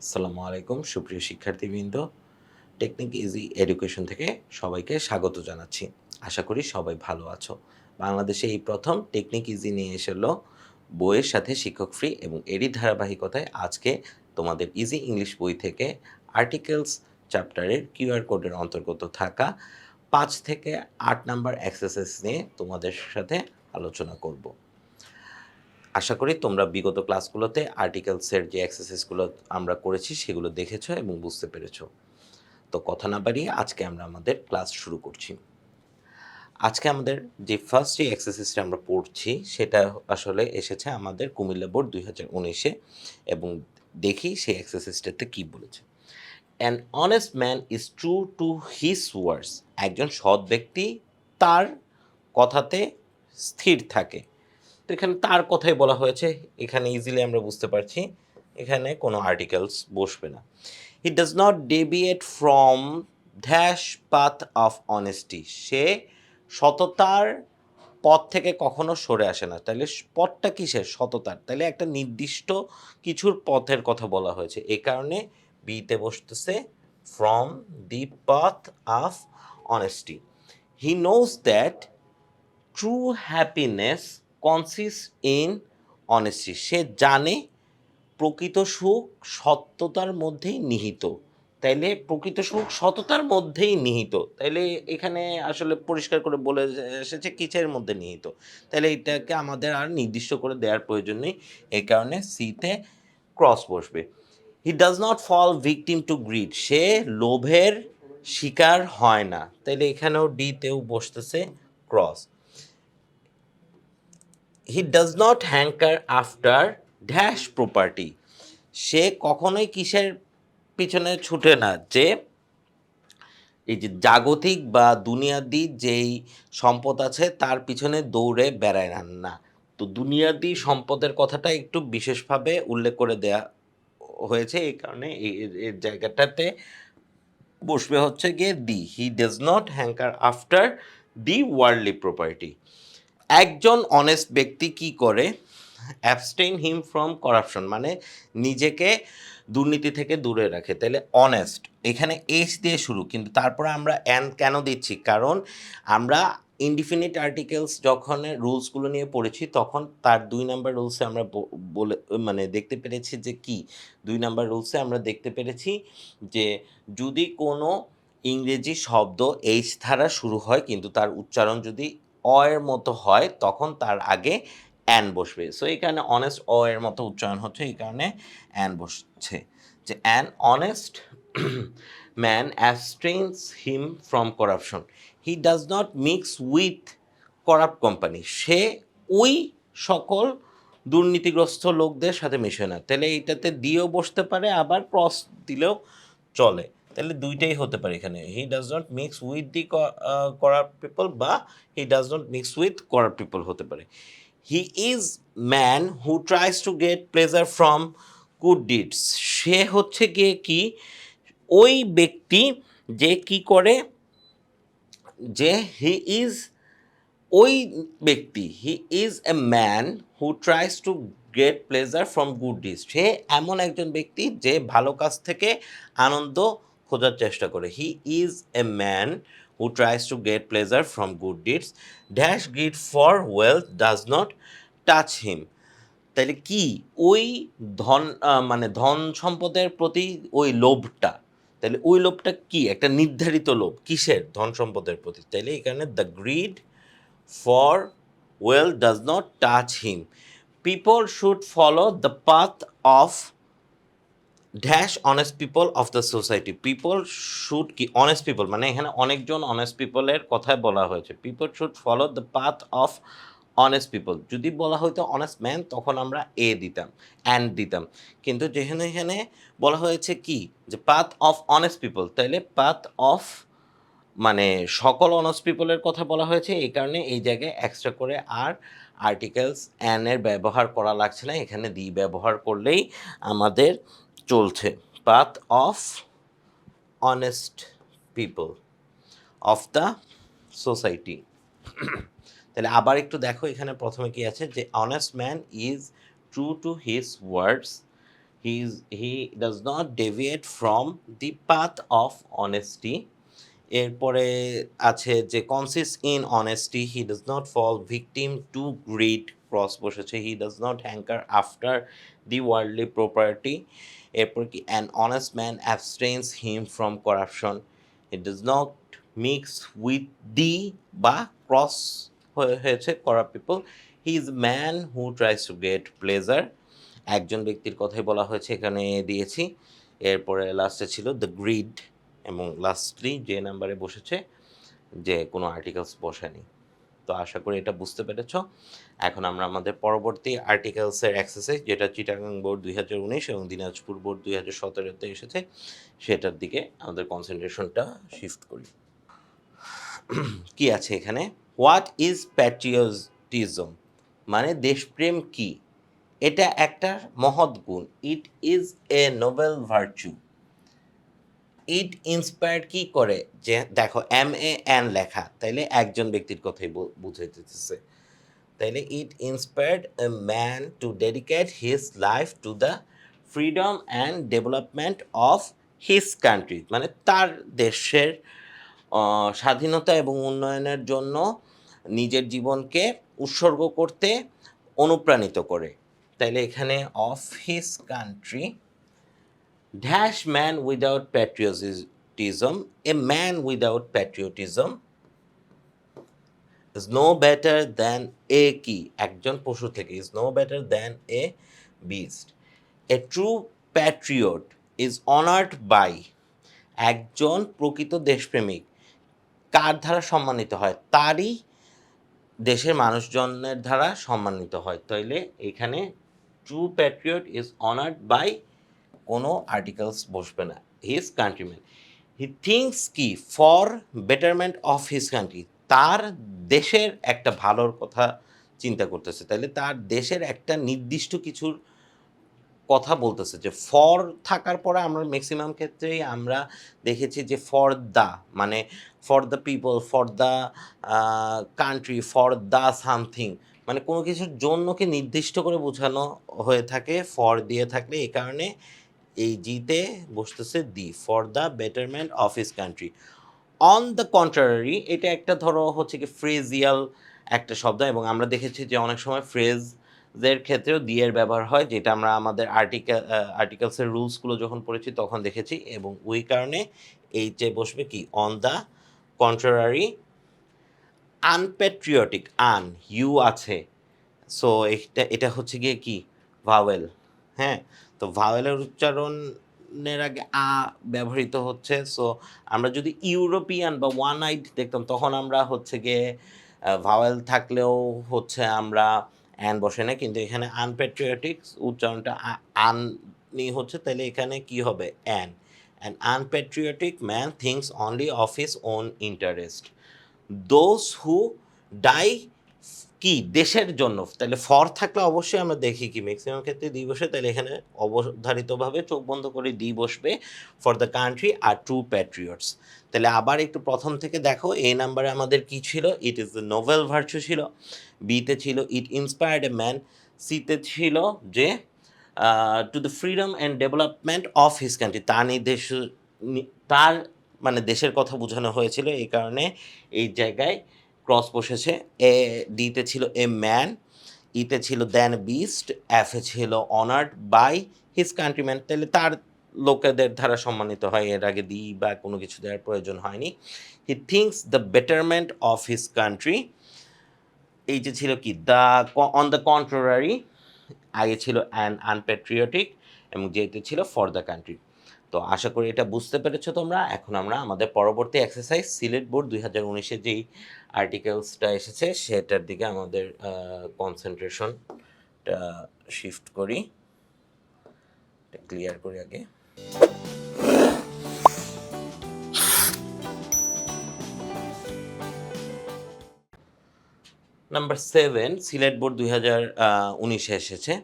আসসালামু আলাইকুম সুপ্রিয় শিক্ষার্থীবৃন্দ। টেকনিক ইজি এডুকেশন থেকে সবাইকে স্বাগত জানাচ্ছি। আশা করি সবাই ভালো আছো। বাংলাদেশে এই প্রথম টেকনিক ইজি নিয়ে এসেলো বইয়ের সাথে শিক্ষক ফ্রি এবং এরই ধারাবাহিকতায় আজকে তোমাদের ইজি ইংলিশ বই থেকে আর্টিকেলস চ্যাপ্টারের কিউআর কোডের অন্তর্গত থাকা ৫ থেকে ৮ নাম্বার এক্সারসাইজ নিয়ে তোমাদের সাথে আলোচনা করব। আশা করি তোমরা বিগত ক্লাসগুলোতে আর্টিকেলসের যে এক্সারসাইজগুলো আমরা করেছি সেগুলো দেখেছো এবং বুঝতে পেরেছো। তো কথা না বাড়িয়ে আজকে আমরা আমাদের ক্লাস শুরু করছি। আজকে আমাদের যে ফার্স্ট যে এক্সারসাইজটা আমরা পড়ছি সেটা আসলে এসেছে আমাদের কুমিল্লা বোর্ড ২০১৯-এ এবং দেখি সেই এক্সারসাইজটাতে কী বলেছে। An honest man is true to his words. একজন সৎ ব্যক্তি তার কথাতে স্থির থাকে। তো এখানে তার কথাই বলা হয়েছে, এখানে ইজিলি আমরা বুঝতে পারছি এখানে কোনো আর্টিকেলস বসবে না। He does not deviate from dash path of honesty. সে সততার পথ থেকে কখনো সরে আসে না। তাইলে পথটা কিসের? সততার। তাইলে একটা নির্দিষ্ট কিছুর পথের কথা বলা হয়েছে। এই কারণে বিতে বসতেছে from the path of honesty. He knows that true happiness consist in honesty. সে জানে প্রকৃত সুখ সত্যতার মধ্যেই নিহিত। তাইলে প্রকৃত সুখ সততার মধ্যেই নিহিত। তাইলে এখানে আসলে পরিষ্কার করে বলে এসেছে কিসের মধ্যে নিহিত। তাইলে এটাকে আমাদের আর নির্দিষ্ট করে দেওয়ার প্রয়োজন নেই। এই কারণে সিতে ক্রস বসবে। He does not fall victim to greed. সে লোভের শিকার হয় না। তাইলে এখানেও ডিতেও বসতেছে cross. He does not hanker after dash property. সে কখনোই কিসের পিছনে ছুটে না, যে এই যে জাগতিক বা দুনিয়াদি যেই সম্পদ আছে তার পিছনে দৌড়ে বেড়ায় না। তো দুনিয়াদি সম্পদের কথাটা একটু বিশেষভাবে উল্লেখ করে দেয়া হয়েছে, এই কারণে এর জায়গাটাতে বসবে হচ্ছে গিয়ে the. He does not hanker after the worldly property. একজন অনেস্ট ব্যক্তি কি করে? অ্যাবস্টেইন হিম ফ্রম করাপশন, মানে নিজেকে দুর্নীতি থেকে দূরে রাখে। তাহলে অনেস্ট এখানে এস দিয়ে শুরু, কিন্তু তারপরে আমরা অ্যান কেন দিচ্ছি? কারণ আমরা ইনডিফিনিট আর্টিকেলস যখন রুলসগুলো নিয়ে পড়েছি তখন তার ২ নাম্বার রুলসে আমরা বলে মানে দেখতে পেরেছি যে কি ২ নাম্বার রুলসে আমরা দেখতে পেরেছি যে যদি কোনো ইংরেজি শব্দ এইচ দ্বারা শুরু হয় কিন্তু তার উচ্চারণ যদি অ এর মতো হয় তখন তার আগে অ্যান বসবে। সো এখানে অনেস্ট অ এর মতো উচ্চারণ হচ্ছে, এই কারণে অ্যান বসছে। যে an honest man abstains him from corruption. He does not mix with corrupt company. সে ওই সকল দুর্নীতিগ্রস্ত লোকদের সাথে মিশে না। তাহলে এইটাতে দিয়েও বসতে পারে, আবার ক্রস দিলেও চলে। তাহলে দুইটাই হতে পারে এখানে। He does not mix with the corrupt people বা he does not mix with corrupt people হতে পারে। He is man who tries to get pleasure from good deeds. সে হচ্ছে গিয়ে কি ওই ব্যক্তি যে কি করে, যে হি ইজ ওই ব্যক্তি, he is a man who tries to get pleasure from good deeds. সে এমন একজন ব্যক্তি যে ভালো কাজ থেকে আনন্দ খোঁজার চেষ্টা করে। He is a man who tries to get pleasure from good deeds dash greed for wealth does not touch him. তাইলে কি ওই ধন মানে ধন সম্পদের প্রতি ওই লোভটা, তাহলে ওই লোভটা কি একটা নির্ধারিত লোভ কিসের? ধন সম্পদের প্রতি। তাইলে এখানে the grid for wealth does not touch him. People should follow the path of dash honest people of the society. People should কি অনেস্ট পিপল, মানে এখানে অনেকজন অনেস্ট পিপলের কথায় বলা হয়েছে। People should follow the path of honest people. যদি বলা হয়তো অনেস্ট ম্যান তখন আমরা এ দিতাম, অ্যান্ড দিতাম, কিন্তু যেখানে এখানে বলা হয়েছে কি যে পাথ অফ অনেস্ট পিপল, তাইলে পাথ অফ মানে সকল অনেস্ট পিপলের কথা বলা হয়েছে, এই কারণে এই জায়গায় এক্সট্রা করে আর আর্টিকেলস অ্যান এর ব্যবহার করা লাগছে না। এখানে দি ব্যবহার করলেই আমাদের চলছে। Path of honest people of the society. তাহলে আবার একটু দেখো এখানে প্রথমে কি আছে, যে honest man is true to his words he does not deviate from the path of honesty. এরপরে আছে যে consist in honesty, he does not fall victim to greed, cross বসেছে, he does not hanker after the worldly property. এরপর কি an honest man abstains him from corruption, he does not mix with the বা cross হয়েছে corrupt people, he is man who tries to get pleasure. একজন ব্যক্তির কথাই বলা হয়েছে এখানে দিয়েছি। এরপরে লাস্টে ছিল দ্য গ্রিড, এবং লাস্টলি যে নাম্বারে বসেছে যে কোনো আর্টিকেলস বসেনি। তো আশা করি এটা বুঝতে পেরেছ। এখন আমরা আমাদের পরবর্তী আর্টিকেলসের এক্সারসাইজ, যেটা চিটাগাং বোর্ড 2019 এবং দিনাজপুর বোর্ড 2017-তে এসেছে, সেটার দিকে আমাদের কনসেন্ট্রেশনটা শিফট করি। কি আছে এখানে? হোয়াট ইজ প্যাট্রিয়টিজম, মানে দেশপ্রেম কি? এটা একটা মহৎ গুণ। It is a Nobel virtue. It inspired কি করে? যে দেখো MAN লেখা, তাইলে একজন ব্যক্তির কথাই বুঝাইতেছে। তাইলে it inspired a man to dedicate his life to the freedom and development of his country, মানে তার দেশের স্বাধীনতা এবং উন্নয়নের জন্য নিজের জীবনকে উৎসর্গ করতে অনুপ্রাণিত করে। তাইলে এখানে of his country, dash man without patriotism, a man without patriotism is no better than a কি, একজন পশু থেকে, is no better than a beast. A true patriot is honoured by, একজন প্রকৃত দেশপ্রেমিক কার দ্বারা সম্মানিত হয়? তারই দেশের মানুষজনের দ্বারা সম্মানিত হয়। তাইলে এখানে true patriot is honoured by, কোনো আর্টিকেলস বসবে না, হিজ কান্ট্রিম্যান। হি থিঙ্কস কি for betterment of his country, তার দেশের একটা ভালোর কথা চিন্তা করতেছে। তাইলে তার দেশের একটা নির্দিষ্ট কিছুর কথা বলতেছে। যে ফর থাকার পরে আমরা ম্যাক্সিমাম ক্ষেত্রেই আমরা দেখেছি যে ফর দ্য, মানে for the people, for the country, for the something, মানে কোনো কিছুর জন্যকে নির্দিষ্ট করে বোঝানো হয়ে থাকে ফর দিয়ে থাকলে। এই কারণে এই জিতে বসতেছে the, for the betterment of his country. On the contrary, এটা একটা ধরো হচ্ছে কি ফ্রেজিয়াল একটা শব্দ, এবং আমরা দেখেছি যে অনেক সময় ফ্রেজের ক্ষেত্রেও দি এর ব্যবহার হয়, যেটা আমরা আমাদের আর্টিকেলসের রুলসগুলো যখন পড়েছি তখন দেখেছি। এবং ওই কারণে এই যে বসবে কি on the contrary. Unpatriotic, un U আছে, সো এটা হচ্ছে গিয়ে কি ভাওয়েল। হ্যাঁ, তো ভাওয়েলের উচ্চারণের আগে আ ব্যবহৃত হচ্ছে। সো আমরা যদি ইউরোপিয়ান বা ওয়ান আইড দেখতাম তখন আমরা হচ্ছে গিয়ে ভাওয়েল থাকলেও হচ্ছে আমরা অ্যান বসে না, কিন্তু এখানে আনপ্যাট্রিয়টিক উচ্চারণটা আনই হচ্ছে, তাহলে এখানে কি হবে an. An unpatriotic man thinks only of his own interest, those who die কি দেশের জন্য। তাহলে ফর থাকলে অবশ্যই আমরা দেখি কি ম্যাক্সিমাম ক্ষেত্রে দি বসে, তাহলে এখানে অবধারিতভাবে চোখ বন্ধ করে দি বসবে, for the country are true patriots. তাহলে আবার একটু প্রথম থেকে দেখো, এই নাম্বারে আমাদের কি ছিল? It is the novel virtue ছিল, বিতে ছিল ইট ইন্সপায়ার্ড এ ম্যান, সিতে ছিল যে two the freedom and development of his country, তার নির্দেশ, তার মানে দেশের কথা বোঝানো হয়েছিল, এই কারণে এই জায়গায় ক্রস বসেছে। এ ডিতে ছিল এ ম্যান, ইতে ছিল দ্যান বিস্ট, এফে ছিল অনার্ড বাই হিজ কান্ট্রিম্যান, তাহলে তার লোকেদের দ্বারা সম্মানিত হয়, এর আগে দি বা কোনো কিছু দেওয়ার প্রয়োজন হয়নি। হি thinks the betterment of his country, এই যে ছিল কি দ্য অন দ্য কন্ট্রারি, আগে ছিল অ্যান আনপ্যাট্রিয়টিক, এবং যেতে ছিল ফর দ্য কান্ট্রি। তো আশা করি এটা বুঝতে পেরেছো তোমরা। এখন আমরা আমাদের পরবর্তী এক্সারসাইজ সিলেট বোর্ড 2019-এ যেই আর্টিকেলসটা এসেছে সেটার দিকে আমাদের কনসেন্ট্রেশনটা শিফট করি, এটা ক্লিয়ার করি আগে। নাম্বার 7 সিলেট বোর্ড 2019-এ এসেছে।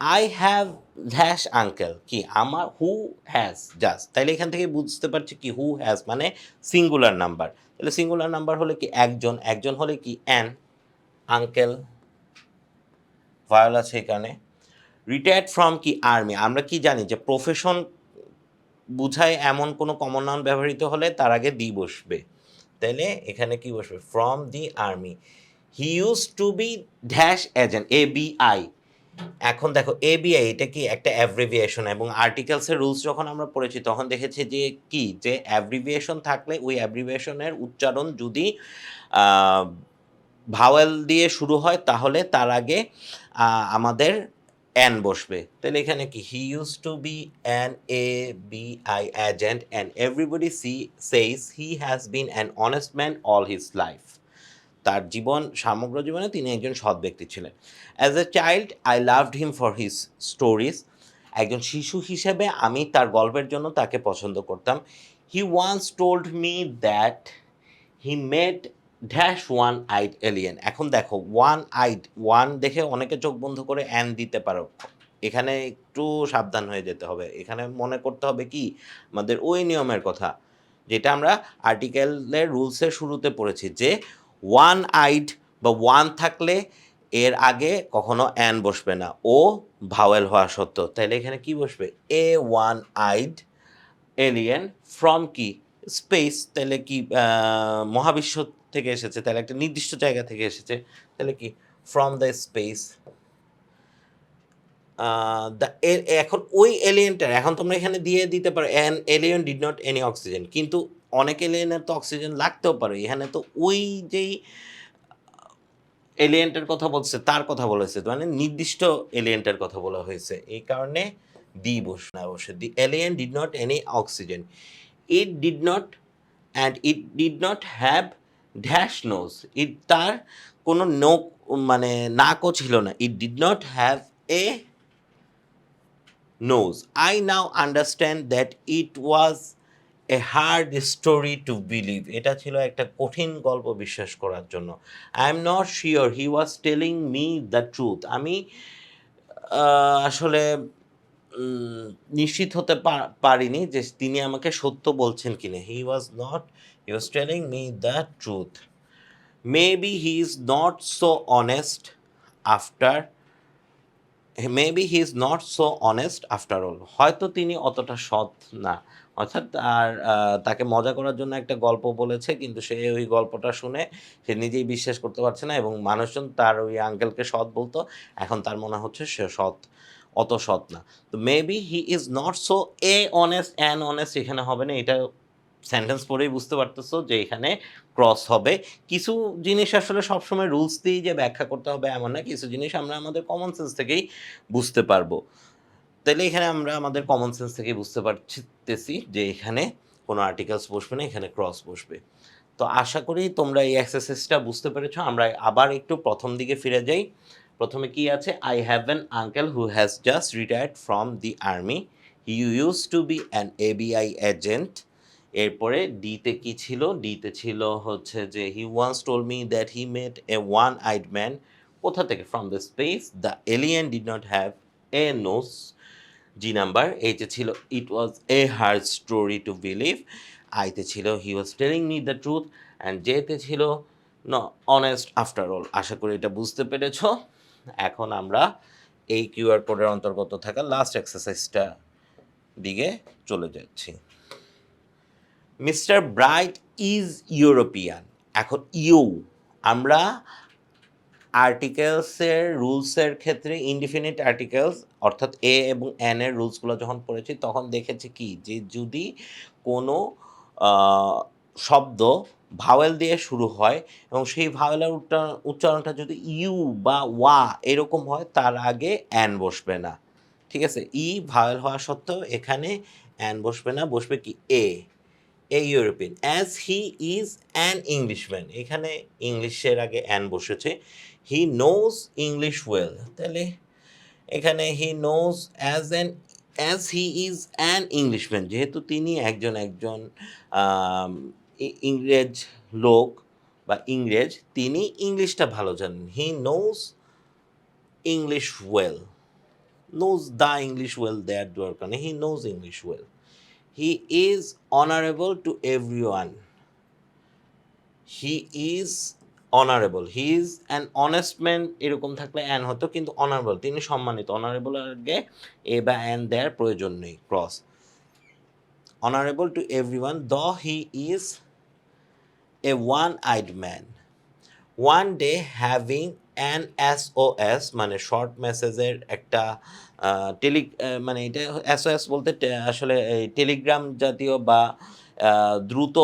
আই হ্যাভ ড্যাশ আঙ্কেল, কি আমার হু হ্যাজ জাস্ট, তাইলে এখান থেকে বুঝতে পারছি কি হু হ্যাজ মানে সিঙ্গুলার নাম্বার। তাহলে সিঙ্গুলার নাম্বার হলে কি একজন, একজন হলে কি অ্যান, আঙ্কেল ভায়োল আছে এখানে। রিটায়ার্ড ফ্রম কি আর্মি, আমরা কি জানি যে প্রফেশন বুঝায় এমন কোনো কমন নাউন ব্যবহৃত হলে তার আগে দি বসবে, তাইলে এখানে কি বসবে, from the army. He use to be dash agent, ABI। এখন দেখো ABI এটা কি একটা অ্যাব্রিভিয়েশন, এবং আর্টিকেলসের রুলস যখন আমরা পড়েছি তখন দেখেছি যে কি, যে অ্যাব্রিভিয়েশন থাকলে ওই অ্যাব্রিভিয়েশনের উচ্চারণ যদি ভাওয়েল দিয়ে শুরু হয় তাহলে তার আগে আমাদের অ্যান বসবে। তাহলে এখানে কি, he use to be an ABI agent and everybody says he has been an honest man all his life. তার সমগ্র জীবনে তিনি একজন সৎ ব্যক্তি ছিলেন। As a child I loved him for his stories, একজন শিশু হিসেবে আমি তার গল্পের জন্য তাকে পছন্দ করতাম। He once told me that he met dash one eyed alien. এখন দেখো ওয়ান আইড, ওয়ান দেখে অনেকে চোখ বন্ধ করে অ্যান দিতে পারো, এখানে একটু সাবধান হয়ে যেতে হবে। এখানে মনে করতে হবে কি, আমাদের ওই নিয়মের কথা যেটা আমরা আর্টিকেলের রুলসের শুরুতে পড়েছি, যে ওয়ান আইড বা ওয়ান থাকলে এর আগে কখনো অ্যান বসবে না, ও ভাওয়েল হওয়া সত্ত্বেও। তাইলে এখানে কি বসবে, ওয়ান আইড এলিয়েন ফ্রম কি স্পেস, তাহলে কি মহাবিশ্ব থেকে এসেছে, তাহলে একটা নির্দিষ্ট জায়গা থেকে এসেছে, তাহলে কি ফ্রম দ্য স্পেস। এখন ওই এলিয়েনটার, এখন তোমরা এখানে দিয়ে দিতে পারো an alien did not any oxygen, কিন্তু অনেক এলিয়েনের তো অক্সিজেন লাগতেও পারে, এখানে তো ওই যেই এলিয়েন্টের কথা বলছে তার কথা বলেছে, মানে নির্দিষ্ট এলিয়েন্টের কথা বলা হয়েছে, এই কারণে দি বসে না, বসে the alien did not any oxygen. It did not and it did not have dash nose, it তার কোনো নোক মানে নাকও ছিল না। It did not have a nose, I now understand that it was a hard story to believe, এটা ছিল একটা কঠিন গল্প বিশ্বাস করার জন্য। I am not sure he was telling me the truth, আমি আসলে নিশ্চিত হতে পারিনি যে তিনি আমাকে সত্য বলছেন কিনা। He was telling me the truth, maybe he is not so honest after, maybe he is not so honest after all, হয়তো তিনি অতটা সৎ না। অর্থাৎ তাকে মজা করার জন্য একটা গল্প বলেছে, কিন্তু সে ওই গল্পটা শুনে সে নিজেই বিশ্বাস করতে পারছে না, এবং মানুষজন তার ওই আঙ্কেলকে সৎ বলতো, এখন তার মনে হচ্ছে সে অত সৎ না। তো maybe he is not so honest an honest এখানে হবে না, এটা সেন্টেন্স পড়েই বুঝতে পারতেছো যে এখানে ক্রস হবে। কিছু জিনিস আসলে সবসময় রুলস দিয়েই যে ব্যাখ্যা করতে হবে এমন না, কিছু জিনিস আমরা আমাদের কমন সেন্স থেকেই বুঝতে পারবো। তাহলে এখানে আমরা আমাদের কমন সেন্স থেকেই বুঝতে পারতেছি যে এখানে কোনো আর্টিকেলস বসবে না, এখানে ক্রস বসবে। তো আশা করি তোমরা এই এক্সারসাইজটা বুঝতে পেরেছো। আমরা আবার একটু প্রথম দিকে ফিরে যাই। প্রথমে কি আছে, I have an uncle who has just retired from the army, he use to be an ABI agent. এরপরে ডিতে কি ছিল, ডিতে ছিল হচ্ছে যে he once told me that he made a one eyed man, কোথা থেকে, from the space, the alien did not have a nose. G number এইতে ছিল it was a hard story to believe, আইতে ছিল he was telling me the truth, and জেতে ছিল honest after all. আশা করি এটা বুঝতে পেরেছ। এখন আমরা এই কিউআর কোডের অন্তর্গত থাকা লাস্ট এক্সারসাইজটা দিকে চলে যাচ্ছি। Mister bright is European. এখন আমরা আর্টিকেলসের রুলসের ক্ষেত্রে ইনডিফিনিট আর্টিকেলস অর্থাৎ এবং এর রুলসগুলো যখন পড়েছি তখন দেখেছি কি, যে যদি কোনো শব্দ ভাওয়েল দিয়ে শুরু হয় এবং সেই ভাওয়েলের উচ্চারণটা যদি ইউ বা ওয়া এরকম হয়, তার আগে অ্যান বসবে না। ঠিক আছে, ভাওয়েল হওয়া সত্ত্বেও এখানে অ্যান বসবে না, বসবে কি European. As he is an Englishman, এখানে ইংলিশের আগে অ্যান বসেছে। হি নোজ ইংলিশ ওয়েল, তাহলে এখানে he knows as he is an Englishman, যেহেতু তিনি একজন ইংরেজ লোক বা ইংরেজ, তিনি ইংলিশটা ভালো জানেন। He knows English well, knows the English well, দেয়ার দরকার নেই, he knows English well. He is honorable to everyone. He is honourable, he is an honest man এরকম থাকলে অ্যান হতো, কিন্তু অনারেবল তিনি সম্মানিত, অনারেবল আগে এ বা অ্যান দেওয়ার প্রয়োজন নেই, cross. Honourable to everyone the he is A one eyed man, one day having an SOS মানে শর্ট মেসেজের একটা মানে এটা SOS বলতে আসলে এই টেলিগ্রাম জাতীয় বা দ্রুত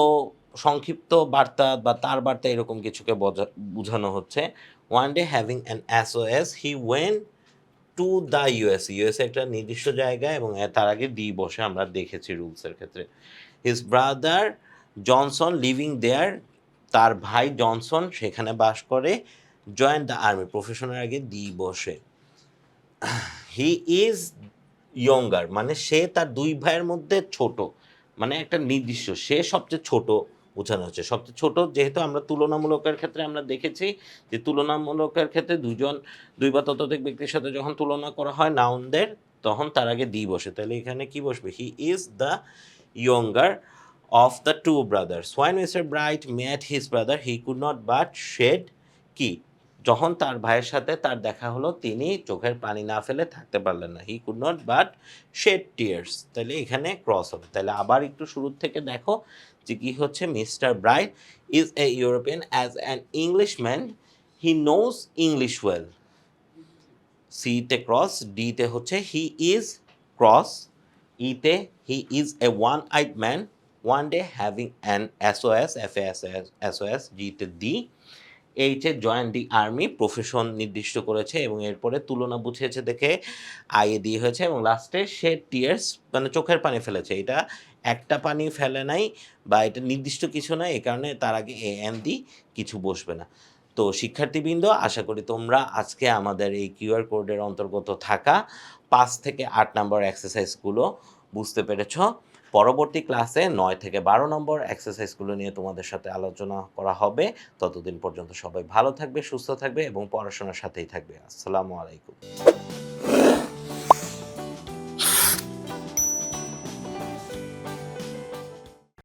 সংক্ষিপ্ত বার্তা বা তার বার্তা এরকম কিছুকে বোঝানো হচ্ছে। One day having an SOS he went to the US একটা নির্দিষ্ট জায়গায়, এবং তার আগে ডি বসে আমরা দেখেছি রুলসের ক্ষেত্রে। হিজ ব্রাদার জনসন লিভিং দেয়ার, তার ভাই জনসন সেখানে বাস করে। জয়েন দ্য আর্মি, প্রফেশনের আগে দি বসে। হি ইজ ইয়ঙ্গার মানে সে তার দুই ভাইয়ের মধ্যে ছোট, মানে একটা নির্দিষ্ট সে সবচেয়ে ছোট বোঝানো হচ্ছে। সবচেয়ে ছোট যেহেতু আমরা তুলনামূলকের ক্ষেত্রে আমরা দেখেছি যে তুলনামূলকের ক্ষেত্রে দুই বা ততোধিক ব্যক্তির সাথে যখন তুলনা করা হয় নাউনদের, তখন তার আগে দি বসে। তাহলে এখানে কি বসবে? He is the younger of the two brothers. When Mr. Bright met his brother, he could not but shed কি, যখন তার ভাইয়ের সাথে তার দেখা হলো তিনি চোখের পানি না ফেলে থাকতে পারলেন না। He could not but shed tears, তাহলে এখানে ক্রস হবে। তাহলে আবার একটু শুরুর থেকে দেখো যে কি হচ্ছে। Mister bright is a European as an Englishman, he knows English well. সিতে ক্রস, ডিতে হচ্ছে হি ইজ ক্রস, ইতে হি is A one eyed man, one day having an SOS SOS, জিতে দি, এইচে জয়েন দি আর্মি, প্রফেশন নির্দিষ্ট করেছে এবং এরপরে তুলনা বুঝিয়েছে দেখে আইএ দিয়ে হয়েছে, এবং লাস্টে সে টিয়ার্স মানে চোখের পানি ফেলেছে। এটা একটা পানি ফেলে নাই বা এটা নির্দিষ্ট কিছু নাই, এ কারণে তার আগে এন দি কিছু বসবে না। তো শিক্ষার্থীবৃন্দ, আশা করি তোমরা আজকে আমাদের এই কিউআর কোডের অন্তর্গত থাকা 5 থেকে 8 নম্বর এক্সারসাইজগুলো বুঝতে পেরেছ। পরবর্তী ক্লাসে 9 থেকে 12 নম্বর এক্সারসাইজগুলো নিয়ে তোমাদের সাথে আলোচনা করা হবে। ততদিন পর্যন্ত সবাই ভালো থাকবে, সুস্থ থাকবে এবং পড়াশোনার সাথেই থাকবে। আসসালামু আলাইকুম।